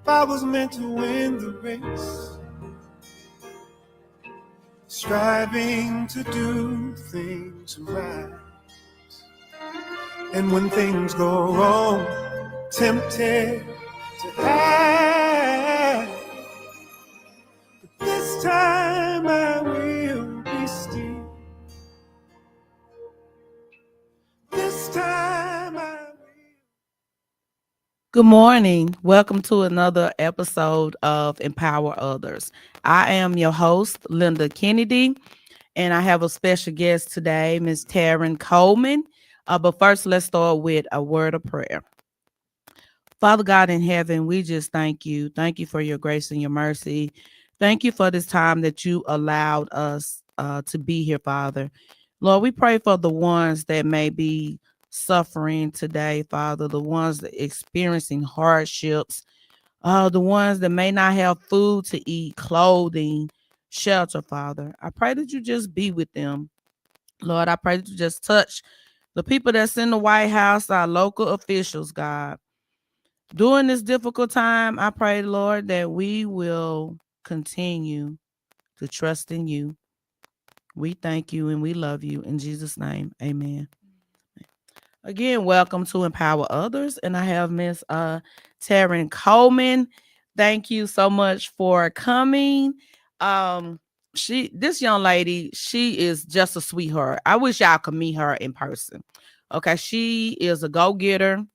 If I was meant to win the race, striving to do things right, and when things go wrong, tempted to hide, but this time I will be still. This time I will. Good morning. Welcome to another episode of Empower Others. I am your host, Linda Kennedy, and I have a special guest today, Ms. Taryn Coleman. But first, let's start with a word of prayer. Father God in heaven, we just thank you. Thank you for your grace and your mercy. Thank you for this time that you allowed us to be here, Father. Lord, we pray for the ones that may be suffering today, Father, the ones that experiencing hardships, the ones that may not have food to eat, clothing, shelter, Father. I pray that you just be with them. Lord, I pray that you just touch the people that's in the White House, our local officials, God. During this difficult time, I pray, Lord, that we will continue to trust in you. We thank you and we love you. In Jesus' name, amen. Again, welcome to Empower Others. And I have Miss Taryn Coleman. Thank you so much for coming. This young lady, she is just a sweetheart. I wish y'all could meet her in person. Okay, she is a go-getter.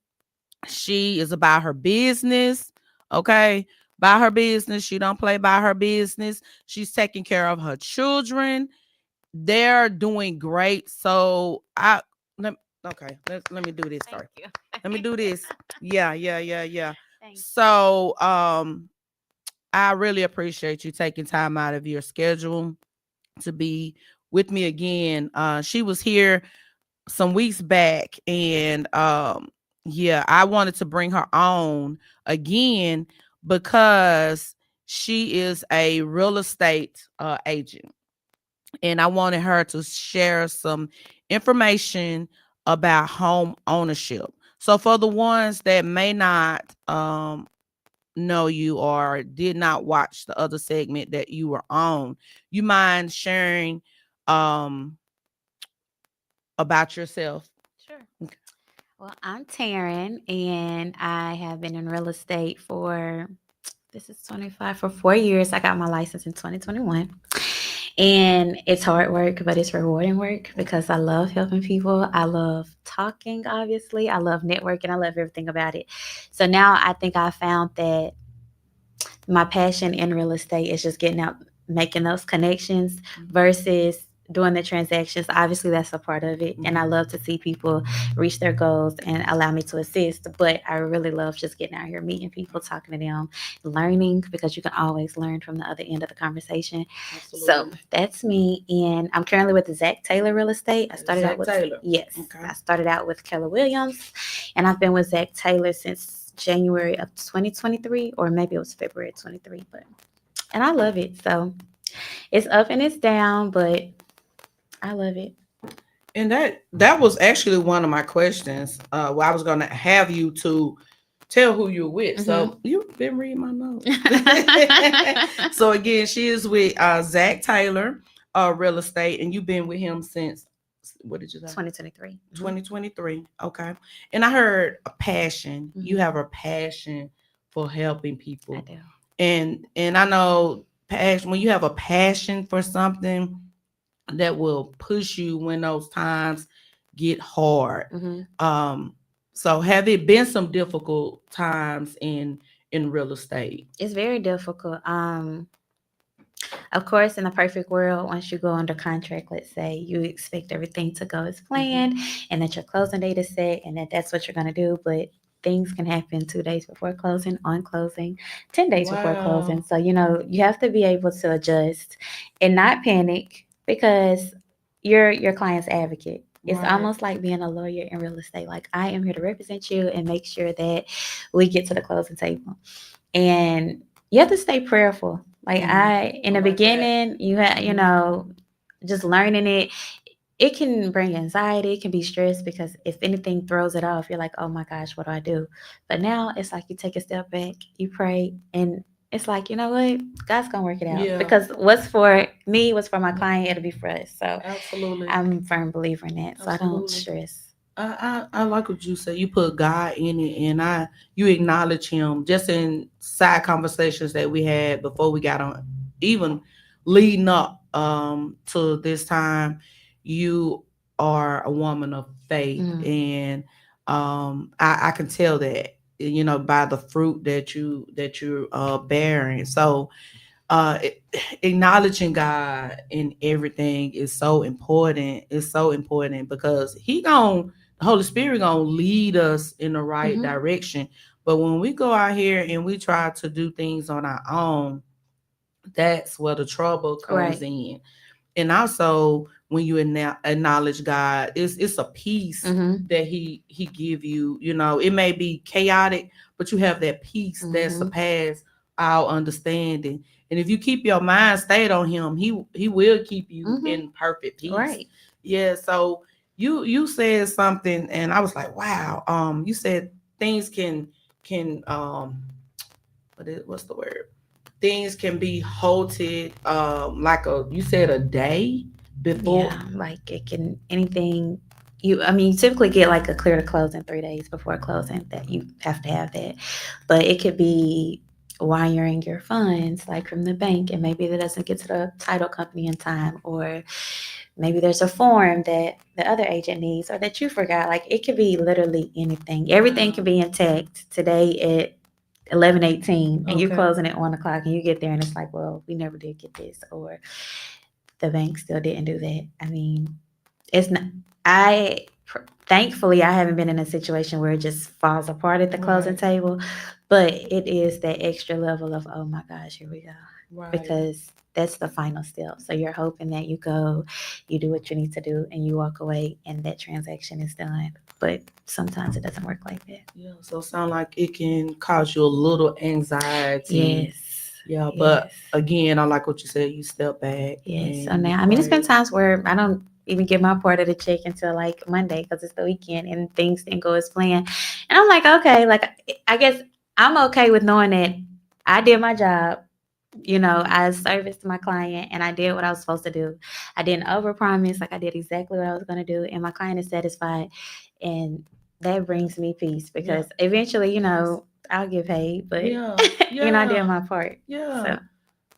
She is about her business. Okay, by her business. She don't play by her business. She's taking care of her children. They're doing great. So let, let me do this Thank first. you. Let me do this. Yeah. Thank you. So I really appreciate you taking time out of your schedule to be with me again. She was here some weeks back, and yeah, I wanted to bring her on again because she is a real estate agent, and I wanted her to share some information about home ownership. So for the ones that may not know you or did not watch the other segment that you were on, you mind sharing um about yourself? Sure. Okay. Well, I'm Taryn, and I have been in real estate for this is 25 for 4 years. I got my license in 2021. And it's hard work, but it's rewarding work because I love helping people. I love talking, obviously. I love networking. I love everything about it. So now I think I found that my passion in real estate is just getting out, making those connections versus doing the transactions. Obviously, that's a part of it. And I love to see people reach their goals and allow me to assist. But I really love just getting out here, meeting people, talking to them, learning, because you can always learn from the other end of the conversation. Absolutely. So that's me. And I'm currently with Zach Taylor Real Estate. I started Zach out with Taylor. Yes. Okay. I started out with Keller Williams, and I've been with Zach Taylor since January of 2023, or maybe it was February 23, and I love it. So it's up and it's down, but I love it. And that was actually one of my questions. Well, I was gonna have you to tell who you're with. So you've been reading my notes. So again, she is with Zach Taylor, real estate, and you've been with him since, what did you say? 2023. 2023. Okay. And I heard a passion. You have a passion for helping people. I do. And I know passion, when you have a passion for something, that will push you when those times get hard. So have it been some difficult times in real estate? It's very difficult. Of course, in a perfect world, once you go under contract, let's say you expect everything to go as planned and that your closing date is set and that that's what you're going to do. But things can happen 2 days before closing, on closing, 10 days before closing. So, you have to be able to adjust and not panic because you're your client's advocate. It's almost like being a lawyer in real estate. Like, I am here to represent you and make sure that we get to the closing table. And you have to stay prayerful. Like, in the beginning, you had, just learning it. it can bring anxiety, it can be stress because if anything throws it off, you're like, oh my gosh, what do I do? But now it's like you take a step back, you pray, and it's like, you know what? God's gonna work it out. Yeah. Because what's for me, what's for my client, it'll be for us. So Absolutely. I'm a firm believer in that. So I don't Absolutely. stress. I like what you say. You put God in it, and you acknowledge Him. Just in side conversations that we had before we got on, even leading up to this time, you are a woman of faith, Mhm. and I can tell that, you know, by the fruit that you're bearing. So acknowledging God in everything is so important. It's so important because the Holy Spirit gonna lead us in the right Mhm. direction. But when we go out here and we try to do things on our own, that's where the trouble comes Right. in. And also when you acknowledge God, it's a peace Mhm. that he give you. You know, it may be chaotic, but you have that peace that Mhm. surpass our understanding. And if you keep your mind stayed on Him, He will keep you Mhm. in perfect peace. Right. Yeah. So you said something, and I was like, wow. You said things can what's the word? Things can be halted, like you said, a day before. Yeah, like it can anything you I mean you typically get like a clear to close in 3 days before closing that you have to have that. But it could be wiring your funds like from the bank and maybe that doesn't get to the title company in time or maybe there's a form that the other agent needs or that you forgot. Like it could be literally anything. Everything can Wow. be intact today at 11:18 and you're Okay. closing at 1 o'clock and you get there and it's like, well, we never did get this or the bank still didn't do that. I mean, it's not. I thankfully I haven't been in a situation where it just falls apart at the closing Right. table, but it is that extra level of oh my gosh, here we go, Right. because that's the final step. So you're hoping that you go, you do what you need to do, and you walk away, and that transaction is done. But sometimes it doesn't work like that. Yeah. So it sound like it can cause you a little anxiety. Yes. Yeah. Yes. But again, I like what you said. You step back Yes. So and you now, I mean, it's been pray. times where I don't even get my part of the check until like Monday because it's the weekend and things didn't go as planned. And I'm like, okay, like I guess I'm okay with knowing that I did my job. You know, I serviced my client and I did what I was supposed to do. I didn't overpromise, like I did exactly what I was going to do, and my client is satisfied, and that brings me peace Yeah. because eventually, you know, I'll get paid, but Yeah. you know, I did Yeah. my part. Yeah. So.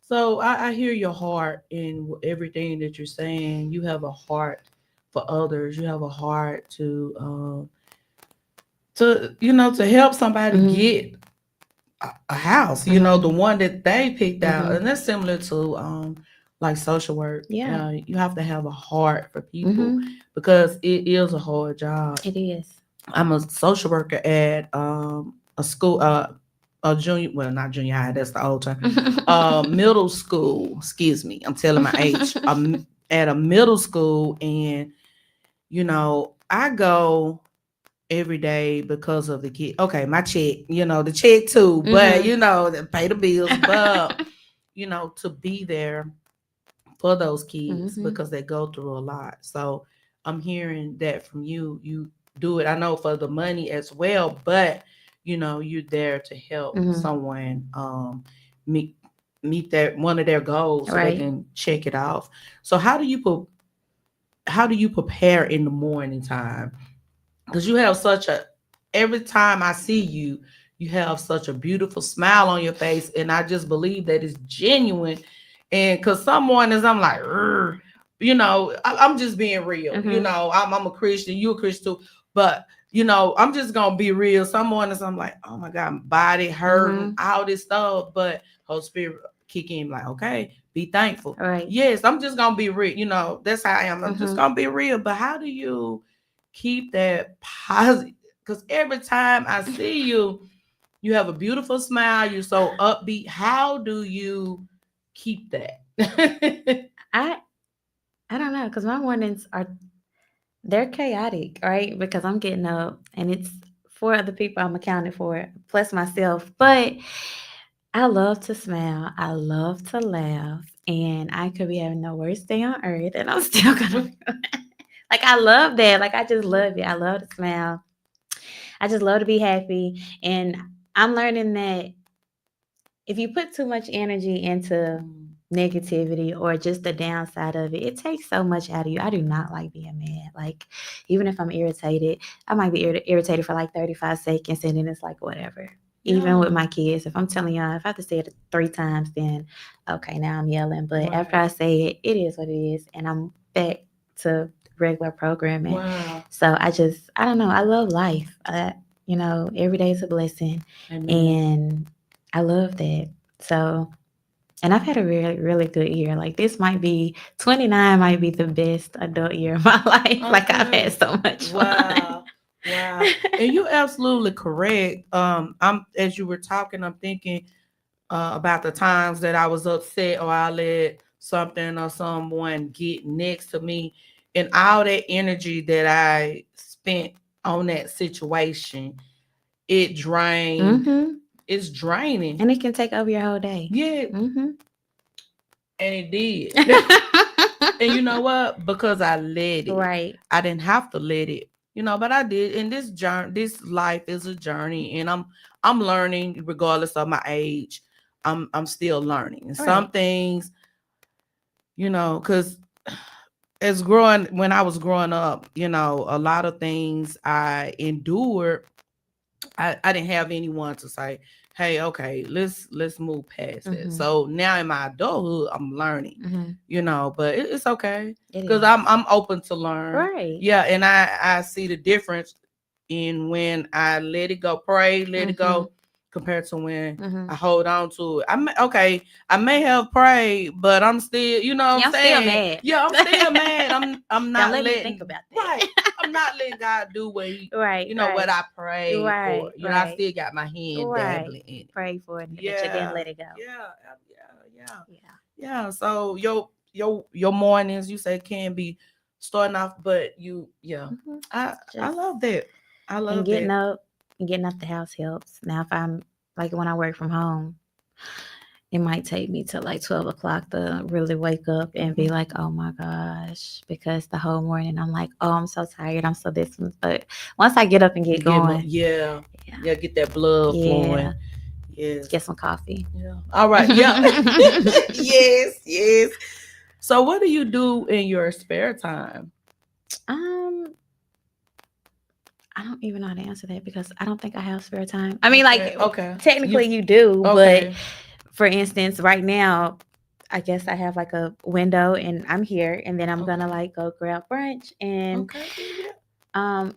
So I hear your heart in everything that you're saying. You have a heart for others. You have a heart to to help somebody Mhm. get a house. You know, Mhm. the one that they picked out, and Mhm. that's similar to like social work. Yeah. You have to have a heart for people Mhm. because it is a hard job. It is. I'm a social worker at a school, a junior, well, not junior high, that's the old term, middle school. Excuse me, I'm telling my age. At a middle school, and I go every day because of the kid. Okay, my check, the check too, but Mhm. to pay the bills, but to be there for those kids Mhm. because they go through a lot. So I'm hearing that from you. You do it, I know, for the money as well, but you're there to help Mhm. someone meet that one of their goals so they Right. can check it off. So how do you prepare in the morning time? Because you have such a every time I see you, you have such a beautiful smile on your face, and I just believe that it's genuine. And because some mornings I'm like, "Urgh," I'm just being real. Mhm. I'm a Christian, you a Christian too, but I'm just gonna be real. Some mornings I'm like, oh my God, my body hurting, Mhm. all this stuff, but Holy Spirit kick in like, okay, be thankful. Right. Yes, I'm just gonna be real. That's how I am. I'm just Mhm. gonna be real. But how do you keep that positive? Because every time I see you, you have a beautiful smile. You're so upbeat. How do you keep that? I I don't know because my mornings are they're chaotic, right? Because I'm getting up and it's four other people I'm accounted for plus myself, but I love to smile. I love to laugh, and I could be having the worst day on earth, and I'm still gonna Like, I love that. Like, I just love it. I love to smile. I just love to be happy. And I'm learning that if you put too much energy into negativity or just the downside of it, it takes so much out of you. I do not like being mad. Like, even if I'm irritated, I might be irritated for like 35 seconds and then it's like, whatever. Even with my kids, if I'm telling y'all, if I have to say it 3 times, then okay, now I'm yelling. But after I say it, it is what it is. And I'm back to regular programming. Wow. So I don't know. I love life. Every day is a blessing. Amen. And I love that. So, and I've had a really, really good year. Like, this might be 29 might be the best adult year of my life. Okay. Like, I've had so much fun. Wow. And you're absolutely correct. I'm as you were talking, I'm thinking about the times that I was upset or I let something or someone get next to me, and all that energy that I spent on that situation, it drained. Mm-hmm. It's draining. And it can take over your whole day. Yeah. Mm-hmm. And it did. And you know what? Because I let it. Right. I didn't have to let it, but I did. And this journey, this life is a journey, and I'm learning regardless of my age. I'm still learning. And some things, because when I was growing up, a lot of things I endured. I didn't have anyone to say, hey, okay, let's move past it. So now in my adulthood, I'm learning, but it's okay because I'm open to learn. Right. Yeah. And I see the difference in when I let it go, pray, let it go, compared to when I hold on to it. I may have prayed, but I'm still, I'm saying? Still mad. Yeah, I'm still mad. I'm not Don't let letting me think about that. Right. I'm not letting God do what he right. what I prayed for. I still got my hand dabbling in it. Pray for it, but you didn't let it go. Yeah. So your mornings, you say, can be starting off, but I love that. I love and getting that. up and getting out the house helps. Now, if I'm like when I work from home, it might take me till like 12 o'clock to really wake up and be like, oh my gosh, because the whole morning I'm like, oh, I'm so tired. I'm so this one. But once I get up and get going, get that blood flowing. Yes. Get some coffee. Yeah. All right. Yeah. Yes. So what do you do in your spare time? I don't even know how to answer that because I don't think I have spare time. I mean, technically you do, but for instance, right now, I guess I have like a window and I'm here, and then I'm gonna like go grab brunch, and I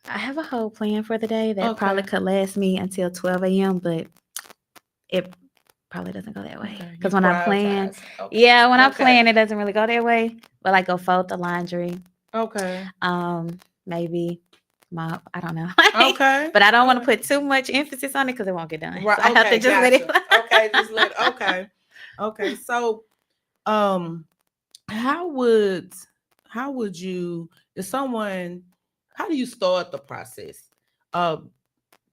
have a whole plan for the day that probably could last me until 12 a.m., but it probably doesn't go that way because when I plan, when I plan, it doesn't really go that way. But like go fold the laundry. Maybe mop. I don't know. But I don't want to put too much emphasis on it because it won't get done. Right. So I have to just let it. Just let it. Okay. So, how would you, if someone, how do you start the process?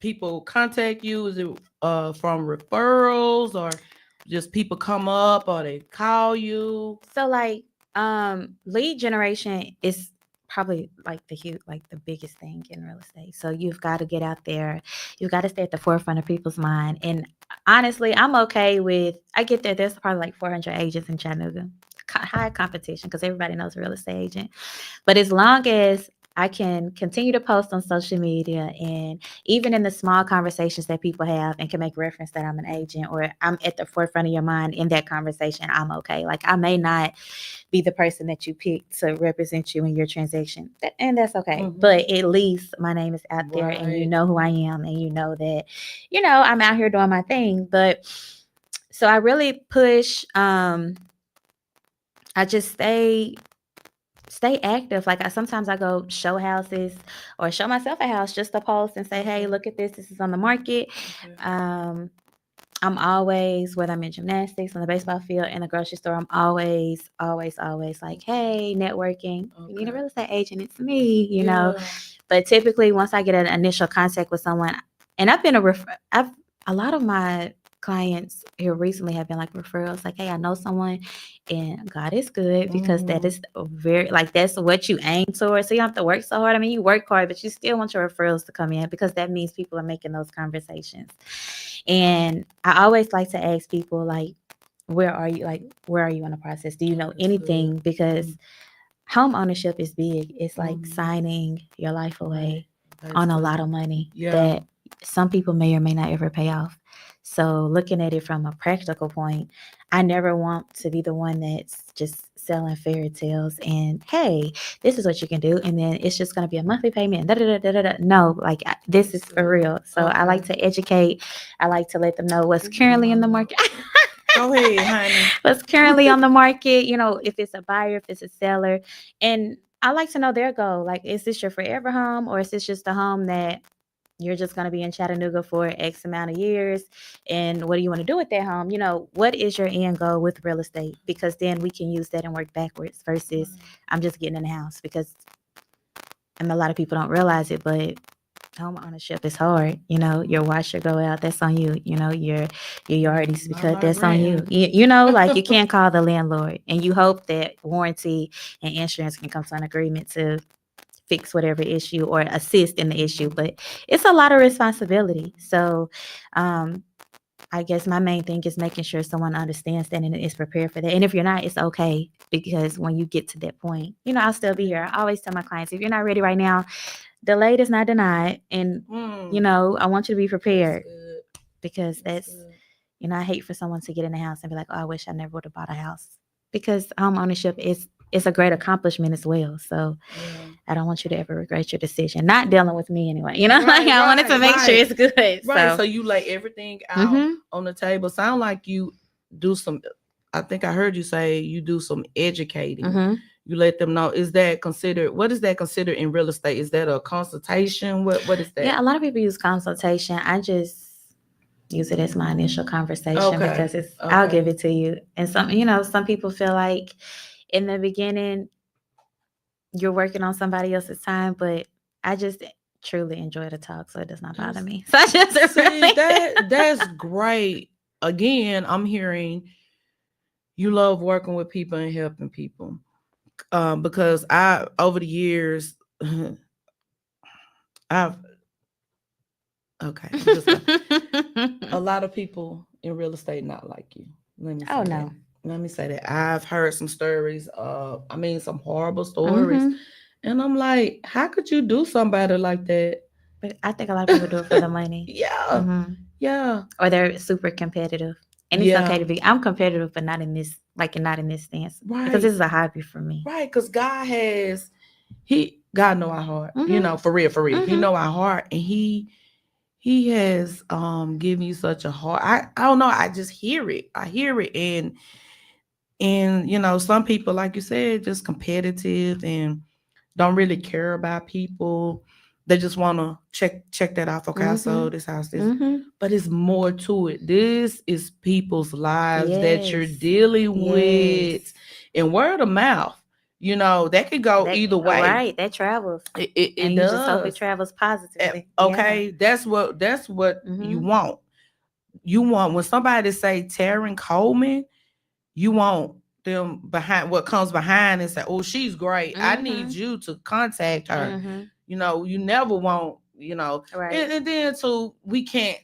People contact you? Is it from referrals, or just people come up, or they call you? So like lead generation is probably like the biggest thing in real estate. So you've got to get out there. You've got to stay at the forefront of people's mind. And honestly, I'm okay with, I get that there's probably like 400 agents in Chattanooga. High competition because everybody knows a real estate agent. But as long as I can continue to post on social media, and even in the small conversations that people have, and can make reference that I'm an agent or I'm at the forefront of your mind in that conversation, I'm okay. Like, I may not be the person that you pick to represent you in your transaction, and that's okay. But at least my name is out there, and you know who I am, and you know that, I'm out here doing my thing. But so I really push, I just stay active. Like sometimes I go show houses or show myself a house just to post and say, hey, look at this. This is on the market. I'm always, whether I'm in gymnastics, on the baseball field, in the grocery store, I'm always like, hey, networking. You need a real estate agent? It's me, you know. But typically, once I get an initial contact with someone, and I've been a lot of my clients here recently have been like referrals, like, hey, I know someone, and God is good because that is a very, like, that's what you aim towards. So you don't have to work so hard. I mean, you work hard, but you still want your referrals to come in because that means people are making those conversations. And I always like to ask people, like, where are you? Like, where are you in the process? Do you know anything? Because home ownership is big. It's like signing your life away on a lot of money that some people may or may not ever pay off. So looking at it from a practical point, I never want to be the one that's just selling fairy tales and, hey, this is what you can do, and then it's just going to be a monthly payment. Da, da, da, da, da. No, like, this is for real. So I like to educate. I like to let them know what's currently in the market. Go ahead, honey. What's currently on the market, if it's a buyer, if it's a seller. And I like to know their goal. Like, is this your forever home, or is this just a home that you're just going to be in Chattanooga for X amount of years? And what do you want to do with that home? What is your end goal with real estate? Because then we can use that and work backwards versus I'm just getting in the house. Because, and a lot of people don't realize it, but home ownership is hard. Your washer go out, that's on you. Your yard needs to be cut, that's on you. Like, you can't call the landlord, and you hope that warranty and insurance can come to an agreement to fix whatever issue or assist in the issue. But it's a lot of responsibility. So I guess my main thing is making sure someone understands that and is prepared for that. And if you're not, it's okay, because when you get to that point, I'll still be here. I always tell my clients, if you're not ready right now, delayed is not denied. And, I want you to be prepared, because that's I hate for someone to get in the house and be like, oh, I wish I never would have bought a house, because home ownership is a great accomplishment as well. So I don't want you to ever regret your decision. Not dealing with me anyway. I wanted to make sure it's good. Right. So you lay everything out on the table. Sound like you do some, I think I heard you say you do some educating. You let them know. What is that considered in real estate? Is that a consultation? What is that? Yeah, a lot of people use consultation. I just use it as my initial conversation because I'll give it to you. And some people feel like in the beginning you're working on somebody else's time, but I just truly enjoy the talk, so it does not bother me. So I just that's great. Again, I'm hearing you love working with people and helping people. Because over the years, a lot of people in real estate not like you. Let me say that. I've heard some stories. Some horrible stories, and I'm like, how could you do somebody like that? But I think a lot of people do it for the money. Yeah. Or they're super competitive. And it's okay to be. I'm competitive, but not in this stance. Right. Because this is a hobby for me. Right. Because God know our heart. For real. He know our heart, and He has given you such a heart. I don't know. I just hear it. And some people, like you said, just competitive and don't really care about people. They just want to check that off. Okay, I sold this house, but it's more to it. This is people's lives that you're dealing with, and word of mouth. That could go either way. Right, that travels. It and does. You just hope it travels positively. Okay, that's what you want. You want, when somebody say Taryn Coleman, you want them behind what comes behind and say, oh, she's great. I need you to contact her. You never want, right. And then too, we can't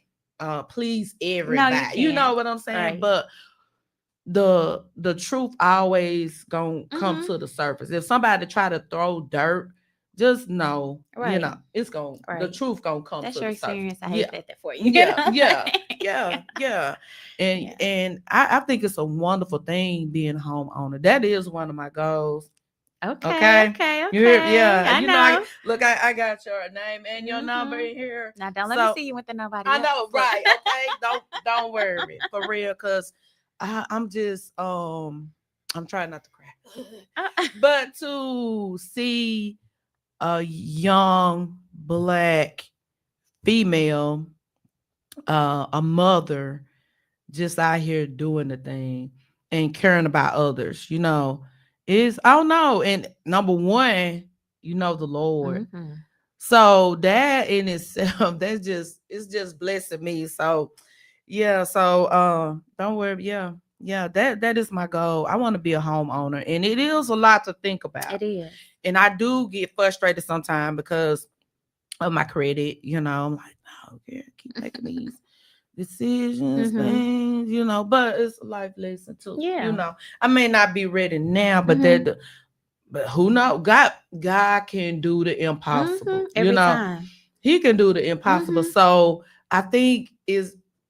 please everybody. No, you know what I'm saying? Right. But the truth always gonna come to the surface. If somebody try to throw dirt, just know, it's gonna the truth gonna come. That's to your the experience. Surface. I hate that for you. Yeah. And I think it's a wonderful thing being a homeowner. That is one of my goals. Okay. Yeah. I know. I got your name and your number in here. Now don't let me see you with nobody else. I know, right? Okay, don't worry, for real, because I'm just I'm trying not to cry, but to see a young Black female, a mother, just out here doing the thing and caring about others, is, I don't know. And number one, the Lord. So that in itself, it's just blessing me. So Yeah, so don't worry. Yeah, yeah, that is my goal. I want to be a homeowner, and it is a lot to think about. It is. And I do get frustrated sometimes because of my credit. I'm like, no, okay, keep making these decisions, Mm-hmm. things, but it's a life lesson too. Yeah. I may not be ready now, but Mm-hmm. but who knows? God can do the Mm-hmm. impossible. Every time. He can do the impossible. Mm-hmm. So I think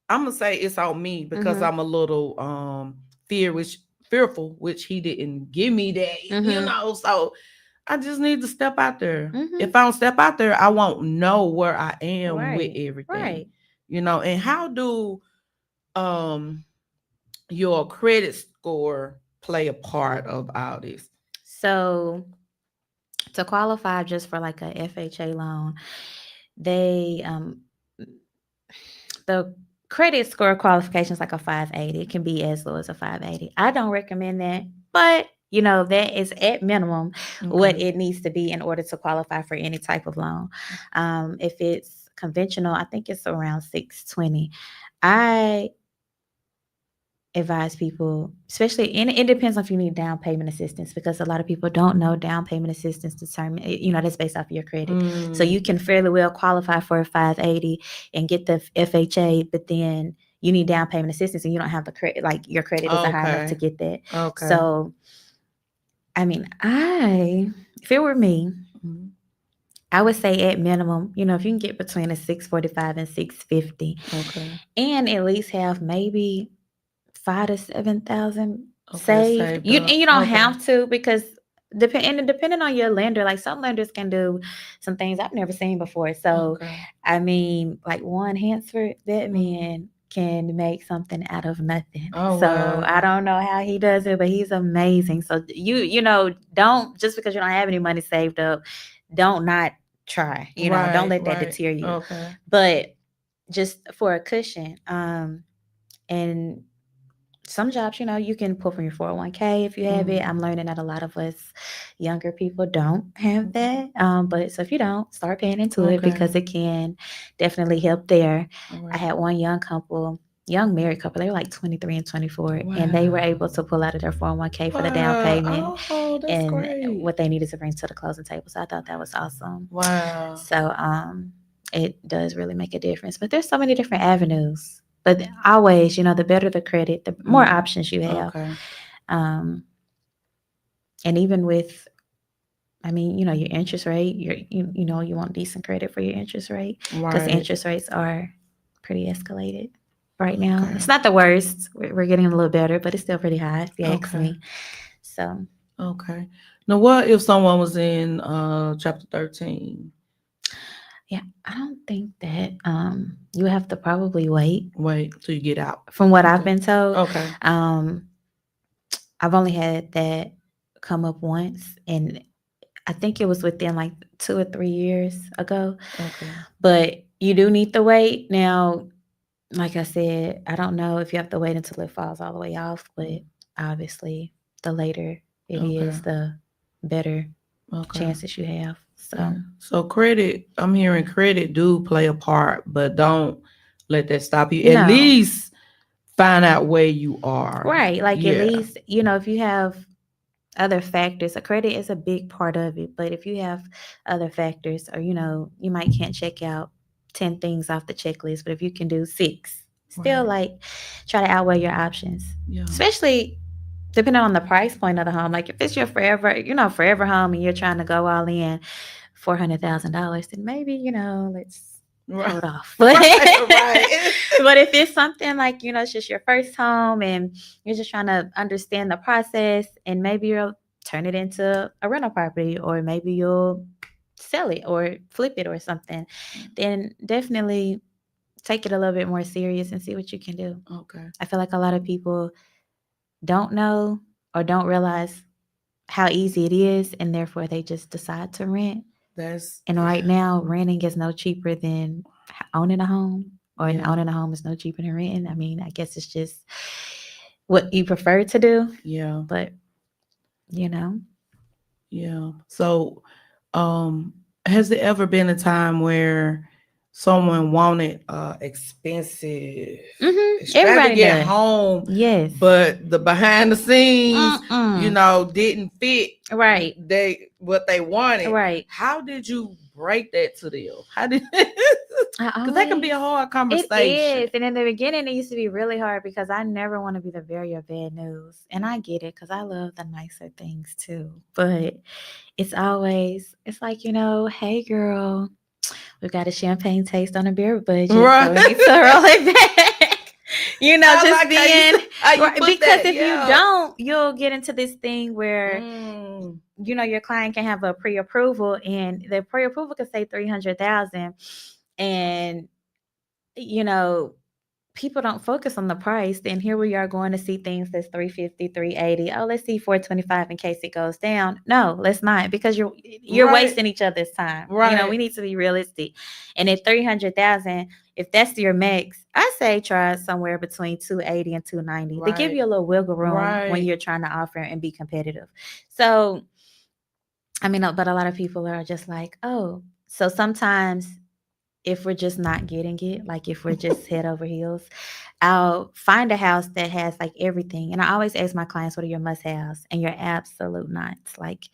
I'm gonna say it's on me because Mm-hmm. I'm a little fearful, which he didn't give me Mm-hmm. that. So I just need to step out there. Mm-hmm. If I don't step out there, I won't know where I am with Right. everything. Right. And how do um your credit score play a part of all this? So to qualify just for like a FHA loan, they the credit score qualification is like a 580. It can be as low as a 580. I don't recommend that, but that is at minimum what Okay. it needs to be in order to qualify for any type of loan. If it's conventional, I think it's around 620. I advise people, especially, and it depends on if you need down payment assistance, because a lot of people don't know down payment assistance determine, that's based off of your credit. So you can fairly well qualify for a 580 and get the FHA, but then you need down payment assistance and you don't have the credit, like your credit isn't high enough to Okay. get that. Okay. So, I mean, if it were me, Mhm. I would say at minimum, if you can get between a 645 and 650, Okay. and at least have maybe 5 to 7 thousand Okay. saved. Saved And up. you don't Okay. have to, because depending on your lender, like some lenders can do some things I've never seen before. So Okay. I mean, like Juan Hansford, that Mhm. man can make something out of nothing. Oh So I wow. don't know how he does it, but he's amazing. So don't, just because you don't have any money saved up, don't not try. Don't Right. let that Right. deter you. Okay. But just for a cushion, and some jobs, you can pull from your 401k if you have it. I'm learning that a lot of us younger people don't have that. But so if you don't, start paying into it, Okay. because it can definitely help there. All I right. had one young married couple, they were like 23 and 24, and they were Wow. able to pull out of their 401k for the down payment Wow. Oh, that's and great. what they needed to bring to the closing table. So I thought that was awesome. Wow. So it does really make a difference. But there's so many different avenues. But always, the better the credit, the more options you have. Okay. Um, and even with, I mean, your interest rate, you want decent credit for your interest rate, because Right. interest rates are pretty escalated right now. Okay. It's not the worst. We're getting a little better, but it's still pretty high, if you ask Okay. me. So, Okay. Now, what if someone was in chapter 13? yeah, I don't think that you have to probably wait, Wait till you get out. from what I've Okay. been told. Okay. I've only had that come up once, and I think it was within like 2 or 3 years ago. Okay. But you do need to wait. Now, like I said, I don't know if you have to wait until it falls all the way off, but obviously, the later it Okay. is, the better Okay. chances you have. So, Yeah. So credit, I'm hearing credit do play a part, but don't let that stop you. At no. least find out where you are. Right. Like, at Yeah. least, if you have other factors, a credit is a big part of it, but if you have other factors, or you might can't check out 10 things off the checklist, but if you can do 6, still, Right. like, try to outweigh your options, Yeah. especially depending on the price point of the home. Like, if it's your forever home, and you're trying to go all in $400,000, then maybe, let's Right. hold off. Right. But if it's something like, it's just your first home, and you're just trying to understand the process, and maybe you'll turn it into a rental property, or maybe you'll sell it or flip it or something, then definitely take it a little bit more serious and see what you can do. Okay. I feel like a lot of people don't know or don't realize how easy it is, and therefore they just decide to rent. And right now, renting is no cheaper than owning a home, or owning a home is no cheaper than renting. I mean, I guess it's just what you prefer to do. Yeah. But, Yeah. So, has there ever been a time where someone wanted expensive, Everybody extravagant does. home, Yes. but the behind the scenes, Mm-mm. didn't fit Right. what they wanted. Right. How did you break that to them? How did? I Because that can be always a hard It conversation. is. And in the beginning, it used to be really hard because I never want to be the bearer of bad news. And I get it because I love the nicer things too. But it's like, hey, girl, we've got a champagne taste on a beer budget. So Right. we need to roll it back. I Just like being how you right. put Because that. if you Yeah. don't, you'll get into this thing where, Mm, your client can have a pre-approval and the pre-approval could say 300,000, and you know people don't focus on the price. Then here we are going to see things that's 350, 380. Oh, let's see 425 in case it goes down. No, let's not, because you're right. wasting each other's time. We Right. need to be realistic. And at 300,000, if that's your max, I say try somewhere between 280 and 290 to give Right. you a little wiggle room when Right. you're trying to offer and be competitive. So but a lot of people are just like, oh, so sometimes if we're just not getting it, like if we're just head over heels, I'll find a house that has like everything. And I always ask my clients, what are your must haves and your absolute nots? Like,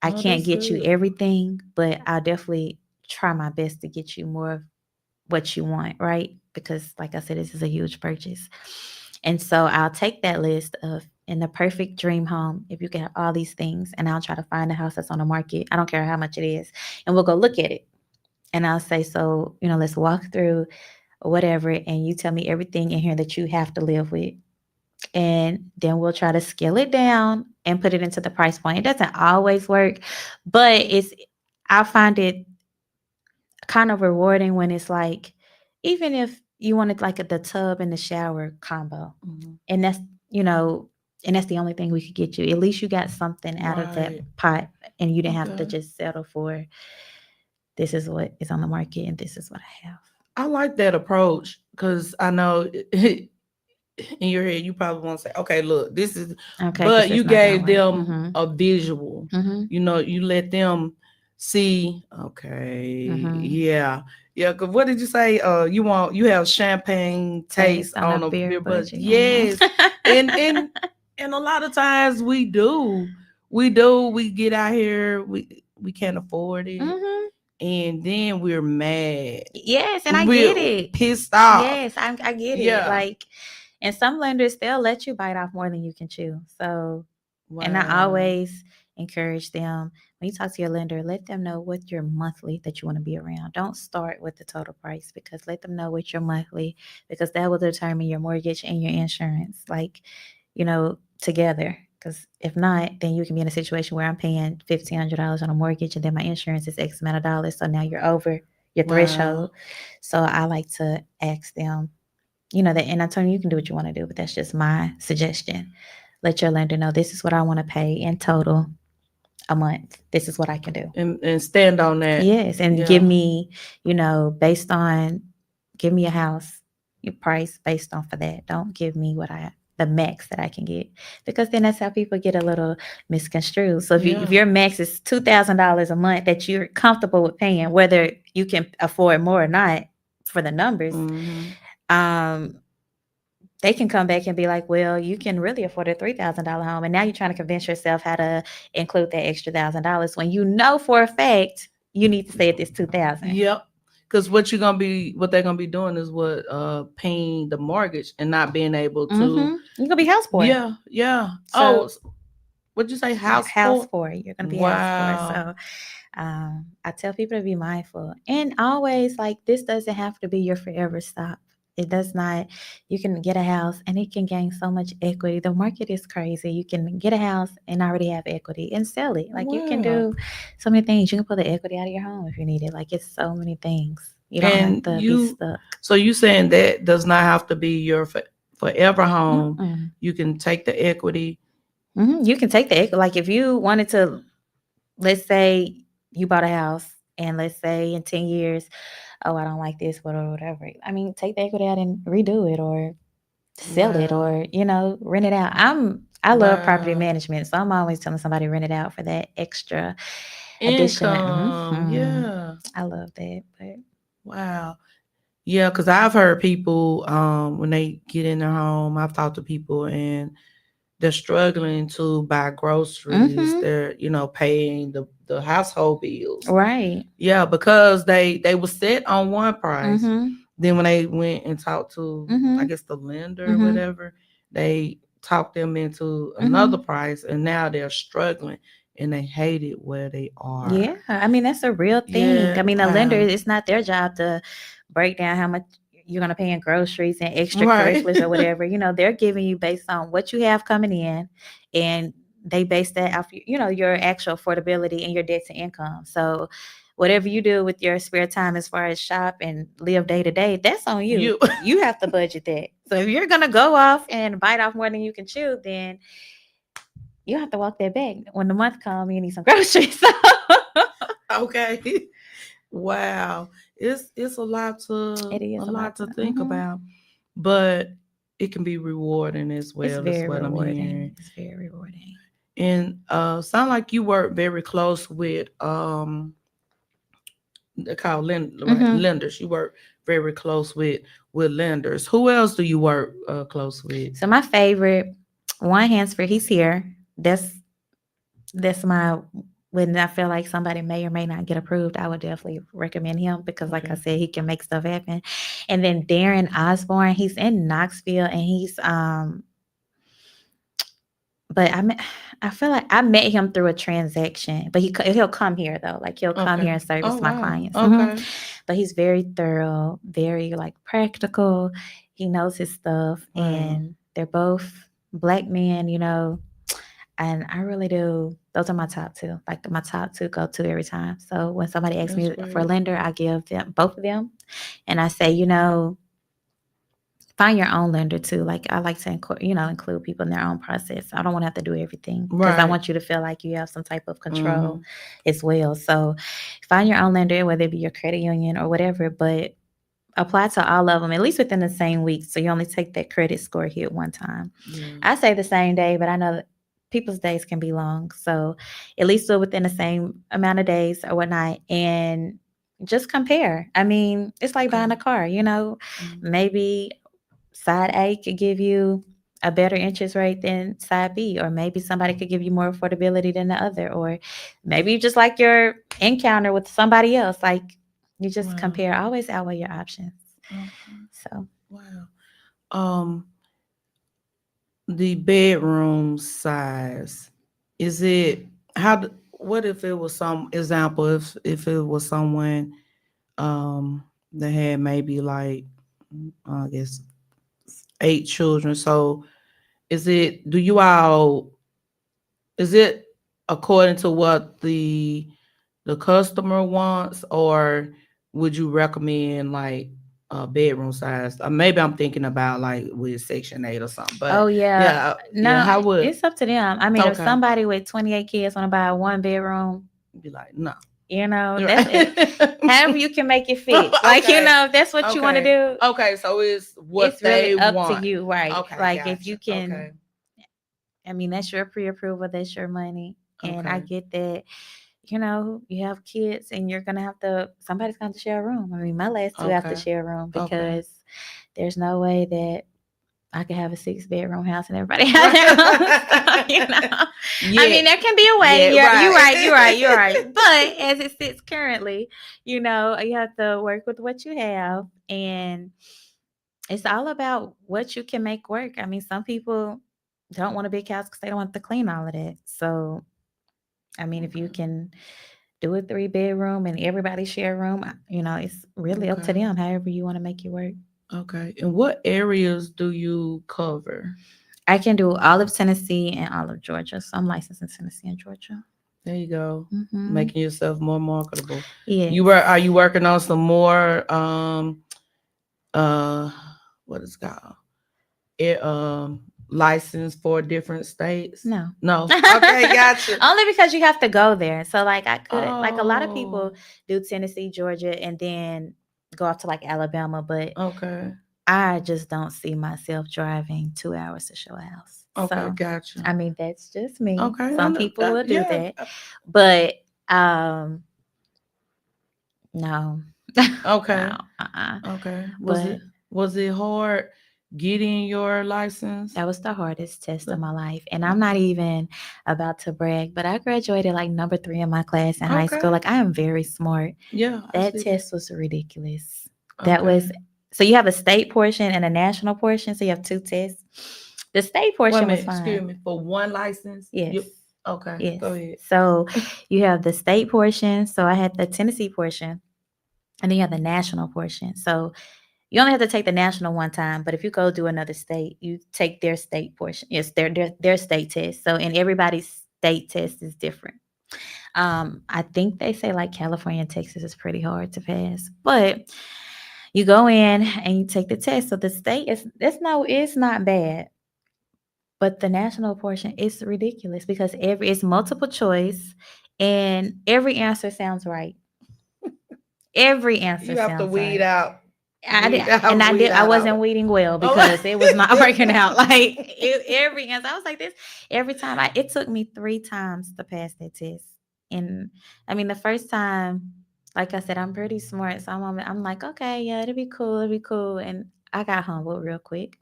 I Oh, can't that's get you good. everything, but I'll definitely try my best to get you more of what you want, right? Because, like I said, this is a huge purchase. And so I'll take that list of in the perfect dream home, if you can have all these things, and I'll try to find a house that's on the market. I don't care how much it is. And we'll go look at it. And I'll say, so, let's walk through whatever, and you tell me everything in here that you have to live with. And then we'll try to scale it down and put it into the price point. It doesn't always work, but I find it kind of rewarding when it's like, even if you wanted like the tub and the shower combo, Mm-hmm. and you know, and that's the only thing we could get you. At least you got something out of that Right. pot, and you didn't have to Okay. just settle for this is what is on the market and this is what I have. I like that approach because I know in your head you probably want to say, okay, look, this is, Okay, because but you it's not gonna gave work. them Mm-hmm. a visual. Mm-hmm. You let them see, okay, Mm-hmm. yeah. Yeah, because what did you say? You have champagne taste Taste on a on a beer beer, but budget. yes, and and and a lot of times we get out here, we can't afford it, Mm-hmm. and then we're mad. Yes, and I We're get it. pissed off. Yes, I get it. Yeah. Like, and some lenders, they'll let you bite off more than you can chew. So, and I Wow. always encourage them, when you talk to your lender, let them know what your monthly that you want to be around. Don't start with the total price, because let them know what your monthly, because that will determine your mortgage and your insurance, like, together. Because if not, then you can be in a situation where I'm paying $1,500 on a mortgage and then my insurance is X amount of dollars. So now you're over your Wow. threshold. So I like to ask them, that, and I tell you, you can do what you want to do, but that's just my suggestion. Let your lender know, this is what I want to pay in total a month. This is what I can do. And stand on that. Yes, and give Yeah. me, based on, give me a house, your price based on for that. Don't give me the max that I can get, because then that's how people get a little misconstrued. So if Yeah. your max is $2,000 a month that you're comfortable with paying, whether you can afford more or not, for the numbers, Mm-hmm. um, they can come back and be like, well, you can really afford a $3,000 home. And now you're trying to convince yourself how to include that extra $1,000 when you know for a fact you need to stay at this 2,000. Yep. Because what they're gonna be doing is paying the mortgage and not being able Mm-hmm. to. You're gonna be house poor. Yeah, yeah. So What'd you say? House house poor? poor. You're gonna be house poor. Wow. So I tell people to be mindful, and always, like, this doesn't have to be your forever stop. It does not. You can get a house and it can gain so much equity. The market is crazy. You can get a house and already have equity and sell it. Like, you can Wow. do so many things. You can pull the equity out of your home if you need it. Like, it's so many things. You don't have And to be stuck. so you saying that does not have to be your forever home. Mm-mm. You can take the equity. Mm-hmm. You can take the equity. Like, if you wanted to, let's say you bought a house, and let's say in 10 years, oh, I don't like this, whatever. I mean, take the equity out and redo it, or sell it, Wow. or, rent it out. I love property Wow. management, so I'm always telling somebody rent it out for that extra addition. Income. Mhm. Yeah. I love that. But Wow. Yeah, because I've heard people when they get in their home, I've talked to people and they're struggling to buy groceries. Mm-hmm. They're, paying the household bills. Right. Yeah, because they were set on one price. Mm-hmm. Then when they went and talked to, I Mm-hmm. guess, the lender or Mm-hmm. whatever, they talked them into Mm-hmm. another price, and now they're struggling and they hate it where they are. Yeah, I mean that's a real thing. Yeah, I mean, a lender, wow. it's not their job to break down how much you're gonna pay in groceries and Right. extracurriculars or whatever. They're giving you based on what you have coming in, and they base that off your actual affordability and your debt to income. So whatever you do with your spare time as far as shop and live day to day, that's on you. You You have to budget that. So if you're gonna go off and bite off more than you can chew, then you have to walk that back. When the month comes, you need some groceries. okay. Wow. It's It a is a lot lot to. to think about. But it can be rewarding as It's well, is very what I'm rewarding. hearing. It's very rewarding. And sound like you work very close with they call right, Hmm. lenders. You work very close with lenders. Who else do you work close with? So my favorite one, Hansford, he's here. That's my when I feel like somebody may or may not get approved, I would definitely recommend him because, like I Okay. said, he can make stuff happen. And then Darren Osborne, he's in Knoxville, and but I feel like I met him through a transaction, but he'll come here though. Like he'll come Okay. here and Oh service my wow. clients. Okay. But he's very thorough, very like practical. He knows his stuff, Wow. and they're both black men. And I really do. Those are my top two. Like my top two go to every time. So when somebody asks That's me for a great. lender, I give them both of them, and I say, find your own lender too. Like I like to include people in their own process. I don't want to have to do everything because I Right. want you to feel like you have some type of control Mm-hmm. as well. So find your own lender, whether it be your credit union or whatever, but apply to all of them at least within the same week. So you only take that credit score hit one time. Yeah. I say the same day, but I know that people's days can be long. So at least do it within the same amount of days or whatnot, and just compare. I mean, it's like Okay. buying a car, Mm-hmm. maybe side A could give you a better interest rate than side B, or maybe somebody could give you more affordability than the other, or maybe you just like your encounter with somebody else. Like you just Wow. compare, always outweigh your options. Okay. So, Wow. Um, the bedroom size, is it what if it was some example, if it was someone that had maybe like I guess 8 children. So do you all, is it according to what the customer wants, or would you recommend like a bedroom size? Maybe I'm thinking about like with Section 8 or something. oh But yeah, yeah, yeah, no, how would it's up to them. I mean, if okay somebody with 28 kids want to buy a one bedroom, be like no. that's it. Right. However you can make it fit. Like, Okay. if that's what you want to Okay. do, Okay. So it's what it's really they up to want. you, right? Okay, Like if gotcha. you can, Okay. I mean, that's your pre-approval, that's your money. And I Okay. get that, you have kids and you're gonna have to somebody's gonna have to share a room. I mean, my last two have to Okay. share a room Okay. because there's no way that I could have a 6-bedroom house and everybody has their own stuff, Right. I Yeah. mean, there can be a way. Yeah. You're right, you're Right. right. But as it sits currently, you have to work with what you have, and it's all about what you can make work. I mean, some people don't want a big house because they don't want to clean all of that. So, I mean, if you Okay. can do a 3-bedroom and everybody share a room, it's really up to Okay. them, however you want to make it work. Okay. And what areas do you cover? I can do all of Tennessee and all of Georgia. So I'm licensed in Tennessee and Georgia. There you go. Mm-hmm. Making yourself more marketable. Yes. Are you working on some more uh what is it called? License for different states? No. No. Okay, gotcha. Only because you have to go there. So like I could like a lot of people Oh, do Tennessee, Georgia, and then go off to like Alabama, but okay. I just don't see myself driving 2 hours to show a house. Okay, So gotcha. I mean that's just me. Okay, I Some know people will do yeah. that. But no. Okay. No, Okay. But Was it hard getting your license? that was the hardest test of The- my life. And I'm not Okay. even about to brag, but I graduated like number 3 in my class in high school. Okay. Like I am very smart. Yeah, I That see that. test was ridiculous. That Okay. was so you have a state portion and a national portion. So you have 2 tests. The state Wait a portion was minute, excuse fine. me. For one license, Yes. you okay, Yes. go ahead. So you have the state portion. So I had the Tennessee portion, and then you have the national portion. So you only have to take the national one time, but if you go do another state, you take their state portion. Yes, their state test. So and everybody's state test is different. I think they say like California and Texas is pretty hard to pass, but you go in and you take the test. So the state is it's not bad, but the national portion is ridiculous because it's multiple choice, and every answer sounds right. Every answer You have to sounds right. I did, weed I out all wasn't the. weeding well Oh. because it was not working out. Like every answer, I was like this every time. It took me 3 times to pass that test, and I mean the first time, like I said, I'm pretty smart, so I'm like, okay, yeah, it'll be cool, and I got humbled real quick,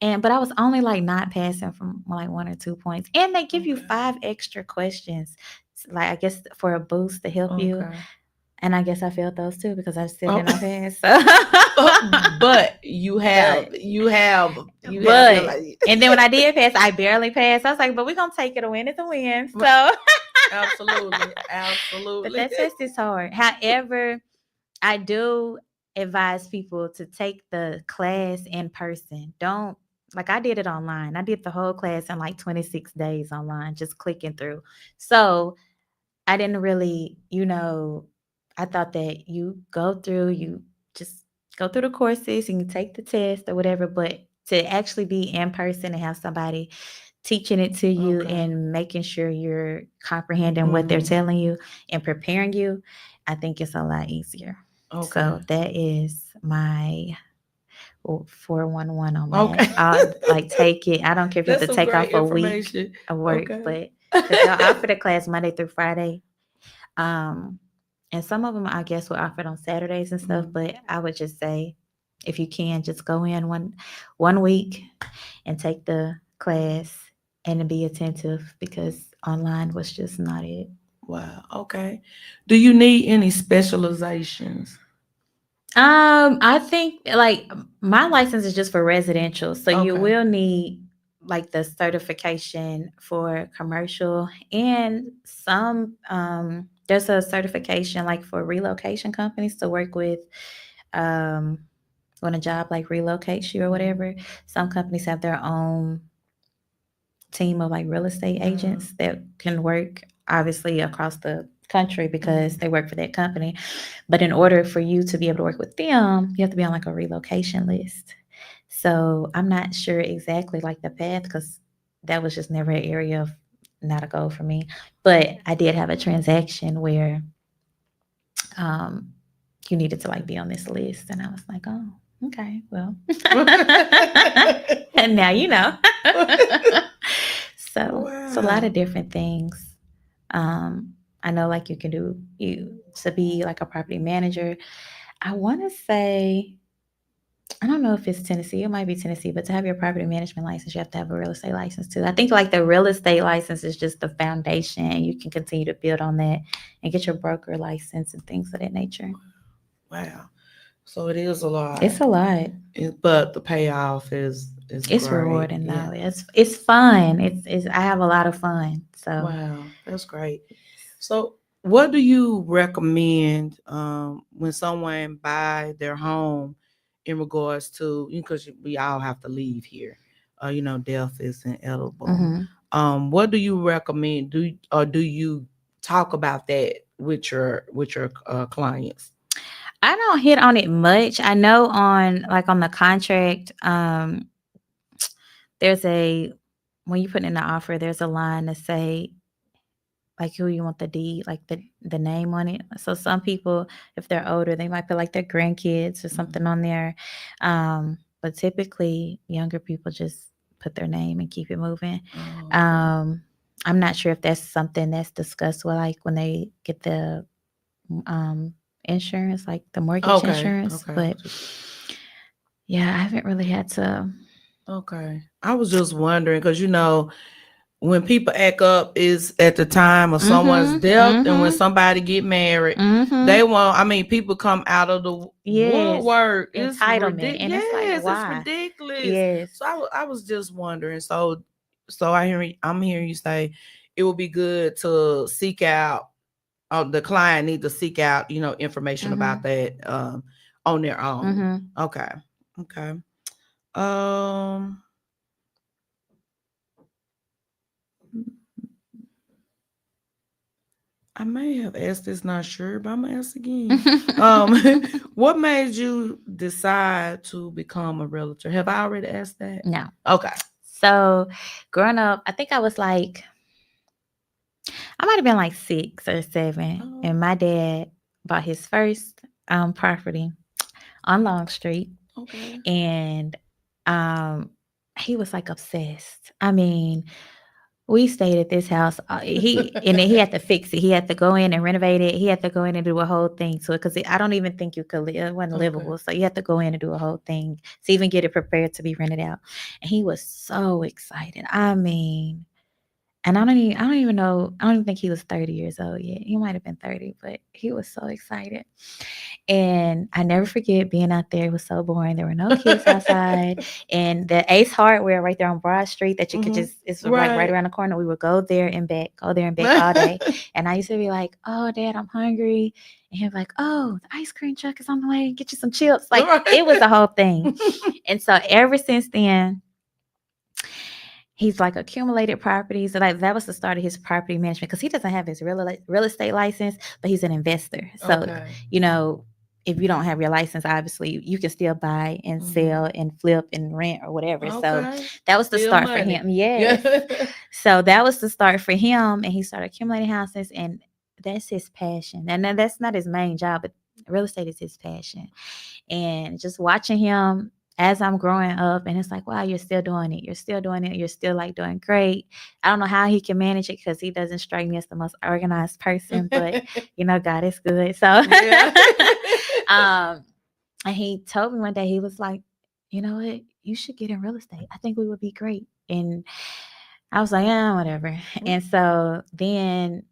but I was only like not passing from like 1 or 2 points, and they give you Okay. 5 extra questions, like I guess for a boost to help you, Okay. and I guess I failed those too because I still Oh. did not pass. So. But But you have your but like and then when I did pass, I barely passed. I was like, but we're gonna take it. A win is a win. So absolutely, but absolutely. that test is hard. However, I do advise people to take the class in person. Don't like I did it online. I did the whole class in like 26 days online, just clicking through. So I didn't really, I thought that you just go through the courses and you take the test or whatever, but to actually be in person and have somebody teaching it to you Okay. and making sure you're comprehending what they're telling you and preparing you, I think it's a lot easier. Okay. So that is my 411 on Okay. that. I'll like take it. I don't care if you have That's to some take great off a week information. of work, Okay. but because they'll offer the class Monday through Friday. Um, and some of them I guess were offered on Saturdays and stuff, Mhm. but I would just say if you can just go in one week and take the class and be attentive because online was just not it. Wow. Okay. Do you need any specializations? I think like my license is just for residential, so you Okay. will need like the certification for commercial and some there's a certification like for relocation companies to work with um when a job like relocates you or whatever. Some companies have their own team of like real estate Mhm. agents that can work obviously across the country because Mhm. they work for that company. But in order for you to be able to work with them, you have to be on like a relocation list. So I'm not sure exactly like the path because that was just never an area of not a goal for me. But I did have a transaction where um, you needed to like be on this list, and I was like, oh, okay, well, and now you know. So it's a lot of Wow. different things. Um, I know like you can do you to be like a property manager. I want to say I don't know if it's Tennessee. It might be Tennessee, but to have your property management license, you have to have a real estate license too. I think like the real estate license is just the foundation, and you can continue to build on that and get your broker license and things of that nature. Wow. So it is a lot. It's a lot. But the payoff is It's great. rewarding Yeah. though. It's fun. It's I have a lot of fun. So Wow. That's great. So what do you recommend when someone buy their home in regards to because we all have to leave here. Death is inevitable. mhm. What do you recommend? Do you talk about that with your clients? I don't hit on it much. I know on the contract, there's a when you put in the offer, there's a line to say like who you want the deed, like the name on it. So some people, if they're older, they might put like their grandkids or something on there. But typically younger people just put their name and keep it moving. Oh, okay. Um, I'm not sure if that's something that's discussed with like when they get the um insurance, like the mortgage Okay. insurance. Okay. But yeah, I haven't really had to. Okay. I was just wondering because when people act up is at the time of someone's death, and when somebody get married, they want. I mean, people come out of the Yes, woodwork. It's entitlement, ridiculous. and it's like, Yes, it's why? ridiculous. Yes. So I was just wondering. So I'm hearing you say it would be good to seek out. The client need to seek out, information about that on their own. Okay. Okay. Um. I may have asked this, not sure, but I'm gonna ask again. What made you decide to become a realtor? Have I already asked that? No. Okay. So, growing up, I think I was like, I might have been like 6 or 7, and my dad bought his first property on Long Street, Okay. and he was like obsessed. I mean, we stayed at this house. He had to fix it. He had to go in and renovate it. He had to go in and do a whole thing to it because I don't even think you could live. It wasn't livable. So you had to go in and do a whole thing to even get it prepared to be rented out. And he was so excited. I mean, and I don't even know. I don't even think he was 30 years old yet. He might have been 30, but he was so excited. And I never forget being out there. It was so boring. There were no kids outside. And the Ace Hardware right there on Broad Street that you could just, it's right around the corner. We would go there and back all day. And I used to be like, oh, Dad, I'm hungry. And he'd be like, oh, the ice cream truck is on the way. Get you some chips. Like, it was the whole thing. And so ever since then, he's like accumulated properties. Like that was the start of his property management because he doesn't have his real estate license, but he's an investor. So, if you don't have your license, obviously you can still buy and sell and flip and rent or whatever. So that was the start for him. Yes. So that was the start for him. And he started accumulating houses, and that's his passion. And then that's not his main job, but real estate is his passion. And just watching him as I'm growing up, and it's like, wow, you're still doing it. You're still doing it. You're still like doing great. I don't know how he can manage it because he doesn't strike me as the most organized person, but God is good. So, and he told me one day, he was like, you know what, you should get in real estate. I think we would be great. And I was like, yeah, whatever. And so then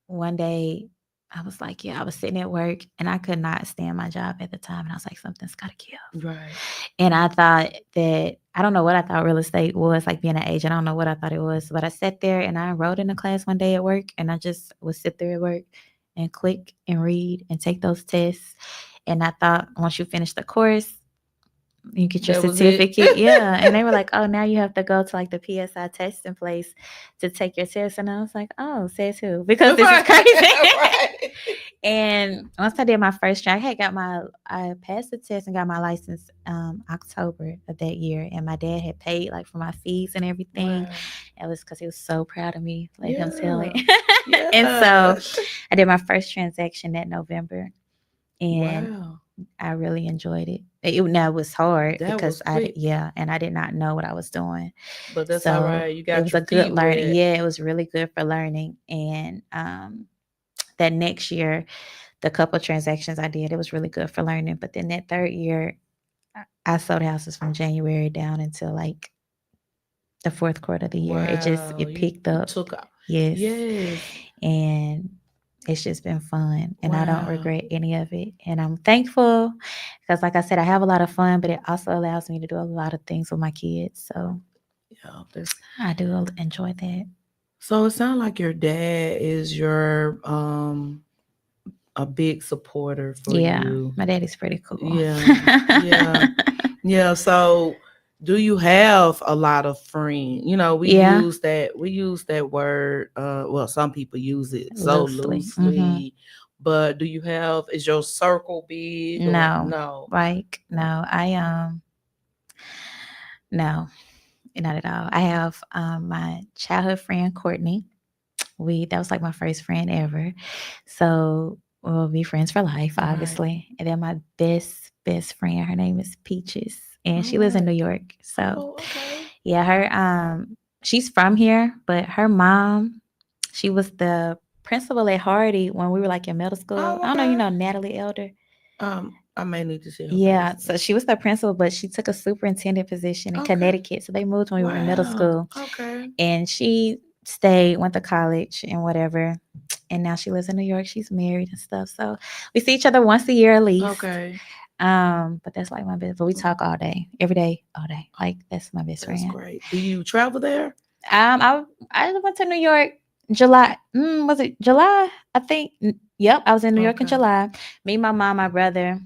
one day I was like, I was sitting at work and I could not stand my job at the time. And I was like, something's got to give. Right. And I thought that, I don't know what I thought real estate was, like being an agent. I don't know what I thought it was, but I sat there and I enrolled in a class one day at work, and I just would sit there at work and click and read and take those tests. And I thought once you finish the course, you get your certificate. Yeah. And they were like, oh, now you have to go to like the PSI testing place to take your test. And I was like, oh, says who? Because this is crazy. And once I did my first try, I passed the test and got my license October of that year. And my dad had paid like for my fees and everything. Wow. It was because he was so proud of me. Let him tell it. And so I did my first transaction that November. And I really enjoyed it. It was hard because and I did not know what I was doing. But that's all right. You got it was a good learning. Yeah, it was really good for learning. And that next year, the couple transactions I did, it was really good for learning. But then that third year, I sold houses from January down until like the fourth quarter of the year. It picked up. Took off. Yes. And it's just been fun, and I don't regret any of it. And I'm thankful because, like I said, I have a lot of fun, but it also allows me to do a lot of things with my kids. So I do enjoy that. So it sounds like your dad is your a big supporter for you. Yeah, my dad is pretty cool. Yeah. So do you have a lot of friends? We use that word. Well, some people use it so loosely. But do you have? Is your circle big? No. Like no, no, not at all. I have my childhood friend Courtney. That was like my first friend ever. So we'll be friends for life, obviously. And then my best friend, her name is Peaches, and she lives in New York. So her she's from here, but her mom, she was the principal at Hardy when we were like in middle school. Oh, I don't know, you okay. know Natalie Elder. I may need to see her. Yeah, face. so she was the principal, but she took a superintendent position in Okay. Connecticut. So they moved when we were in middle Wow. school, Okay. and she stayed, went to college and whatever. And now she lives in New York. She's married and stuff. So we see each other once a year at least. Okay. But that's like my best. But we talk all day, every day, all day. Like that's my best That's friend. great. Do you travel there? I went to New York July. Was it July? I think. Yep, I was in New York in Okay. July. Me, my mom, my brother.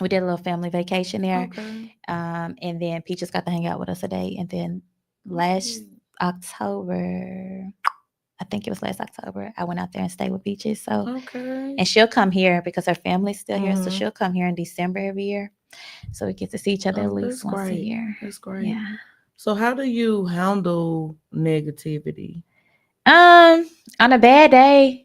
We did a little family vacation there. Okay. And then Peaches got to hang out with us a day. And then last October, I think it was last October, I went out there and stayed with Peaches. So, Okay. and she'll come here because her family's still here. So Mhm. she'll come here in December every year. So we get to see each other at Oh, least that's once a great. year. That's great. Yeah. So how do you handle negativity? On a bad day,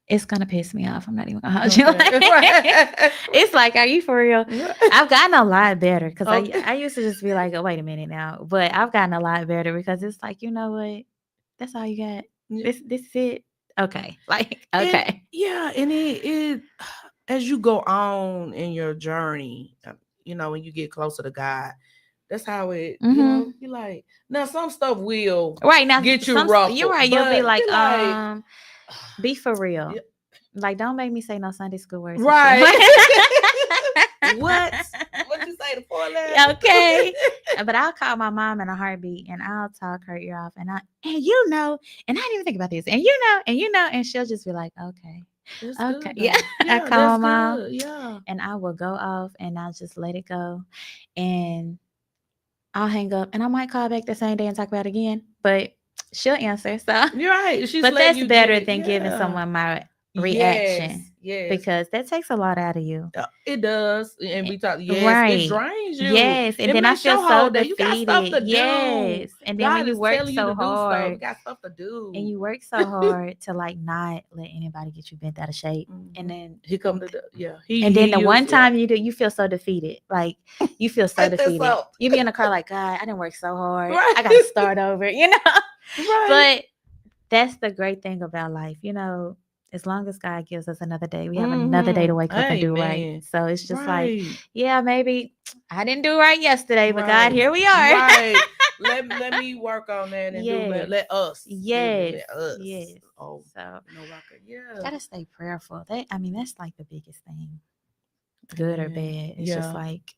it's gonna piss me off. I'm not even gonna hold you. Okay. It's like, are you for real? I've gotten a lot better because Okay. I used to just be like, oh, wait a minute now. But I've gotten a lot better because it's like, you know what? That's all you got. Yeah. This is it. Okay. Like, And, okay. yeah, and it as you go on in your journey, you know, when you get closer to God, that's how it, you know, you like now some stuff will Right now get you some ruffled. you're right. You'll be but like, be like, be for real. yeah, Like, don't make me say no Sunday school words. and right. shit. What you say, the 4 letters? Okay. But I'll call my mom in a heartbeat and I'll talk her ear off and you know, and I didn't even think about this, and you know, and she'll just be like, okay. That's Okay. good, Yeah. yeah, I call that's my mom good. Yeah. and I will go off and I'll just let it go. And I'll hang up and I might call back the same day and talk about it again. But she'll answer. So You're right. She's but letting that's you better get it. than giving Yeah. someone my reaction. Yes. Because that takes a lot out of you. It does. And we talk, yes, Right. it drains you. Yes. And it then I makes feel your so whole day. You got stuff to defeated. do. Yes. And then God when you is work telling you so to do stuff. hard You got stuff to do. and you work so hard to like not let anybody get you bent out of shape. And then he come to the and then the one time you do, you feel so defeated. Like you feel so defeated. You be in the car like, God, I didn't work so hard. Right. I gotta start over, you know? Right. But that's the great thing about life, you know. As long as God gives us another day, we have another day to wake up and do right. So it's just like, yeah, maybe I didn't do right yesterday, but God, here we are. Right. let me work on that and let us. Yes. Let us. Yes. Oh, so yeah. Gotta stay prayerful. That's like the biggest thing. Good or bad. It's just like,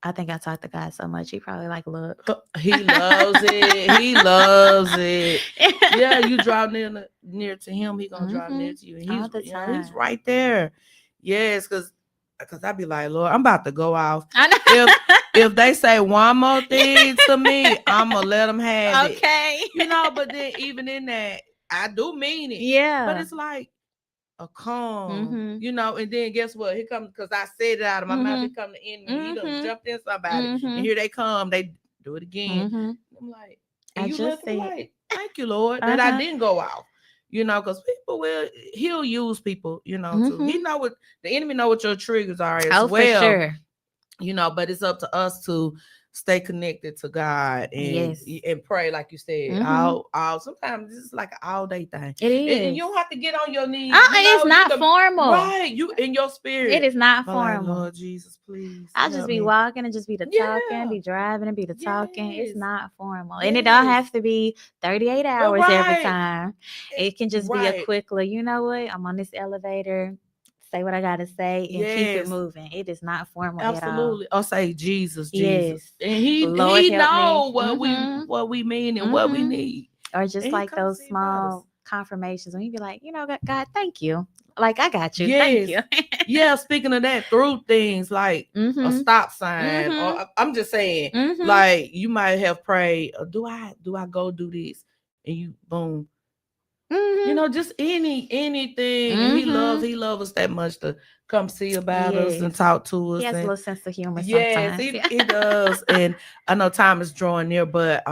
I think I talked to God so much. He probably like, look. He loves it. He loves it. Yeah, you draw near to him, he gonna draw near to you. And he's, all the time. He's right there. Yes, because I be like, Lord, I'm about to go off. If they say one more thing to me, I'm gonna let them have it. Okay. You know, but then even in that, I do mean it. Yeah. But it's like a calm, you know, and then guess what? Here comes, because I said it out of my mouth, here come the enemy. He done jumped in somebody. And here they come. They do it again. I'm like, and you looking like, thank you, Lord, that I didn't go out. You know, because he'll use people, you know, too. He know what the enemy know what your triggers are as well. For sure. You know, but it's up to us to stay connected to God and pray, like you said. Sometimes this is like an all day thing. It is. And you don't have to get on your knees. It's not formal. Right. You in your spirit. It is not formal. Like, Lord Jesus, please. I'll just be walking and just be the talking, be driving and be the talking. It's not formal. And it don't have to be 38 hours every time. It can just be a quick look. You know what? I'm on this elevator. Say what I gotta say and keep it moving. It is not formal at all. Absolutely. I'll say Jesus. Yes. And he know what we mean and what we need. Or just like those small confirmations when you be like, you know, God, thank you. Like, I got you. Thank you. Yeah, speaking of that, through things like a stop sign, or I'm just saying, like you might have prayed, do I go do this? And you boom. You know, just anything. And he loves us that much to come see about us and talk to us. He has a little sense of humor sometimes. Yes, he does. And I know time is drawing near, but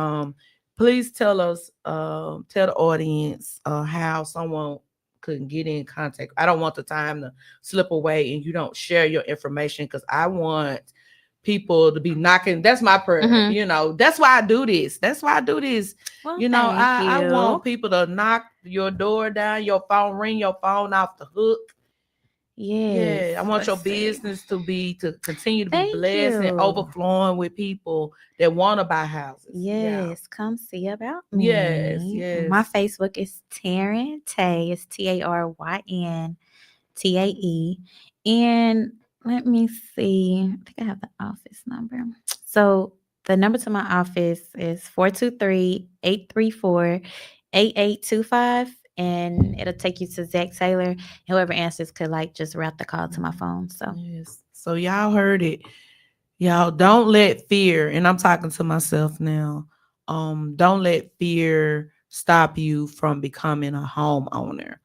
please tell us, tell the audience how someone could get in contact. I don't want the time to slip away and you don't share your information, because I want people to be knocking. That's my prayer. You know, that's why I do this. Well, you know, I want people to knock your door down, your phone ring, your phone off the hook. Yes. Yeah, I want your let's see. business to continue to be Thank blessed and you. overflowing with people that want to buy houses. Yes, come see about Yes, me. My yes. Facebook is Taryn Tay. It's TarynTae. And let me see. I think I have the office number. So the number to my office is 423-834-8825. And it'll take you to Zach Taylor. Whoever answers could like just route the call to my phone. So Yes. So y'all heard it. Y'all don't let fear, and I'm talking to myself now. Don't let fear stop you from becoming a homeowner.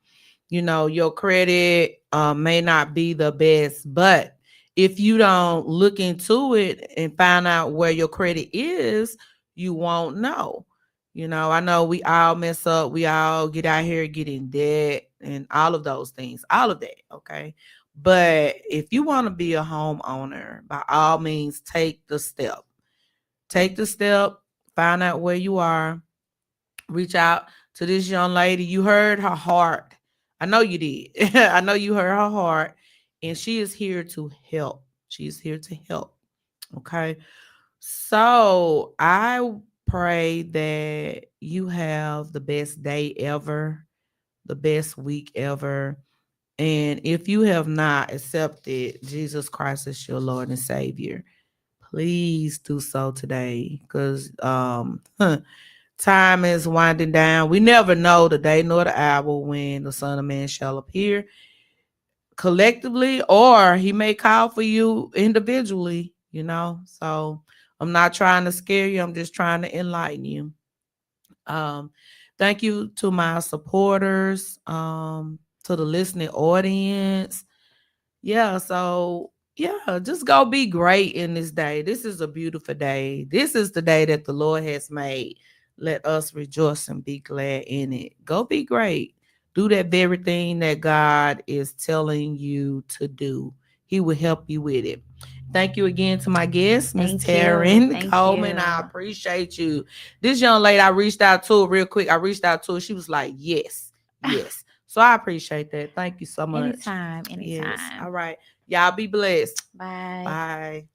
Your credit may not be the best, but if you don't look into it and find out where your credit is, you won't know. I know we all mess up. We all get out here, get in debt, and all of those things, all of that. Okay. But if you want to be a homeowner, by all means, take the step. Take the step, find out where you are, reach out to this young lady. You heard her heart. I know you did. I know you heard her heart, and she is here to help. She's here to help. Okay. So I pray that you have the best day ever, the best week ever. And if you have not accepted Jesus Christ as your Lord and Savior, please do so today, because time is winding down. We never know the day nor the hour when the Son of Man shall appear collectively, or he may call for you individually. So I'm not trying to scare you. I'm just trying to enlighten you. Um, Thank you to my supporters, to the listening audience. Yeah, so yeah, just go be great in this day. This is a beautiful day. This is the day that the Lord has made. Let us rejoice and be glad in it. Go be great. Do that very thing that God is telling you to do. He will help you with it. Thank you again to my guest, Miss thank you. Taryn Thank Coleman. I you. appreciate you. This young lady, I reached out to her real quick. I reached out to her. She was like, yes, yes. So I appreciate that. Thank you so much. Anytime, Yes. anytime. All right. Y'all be blessed. Bye. Bye.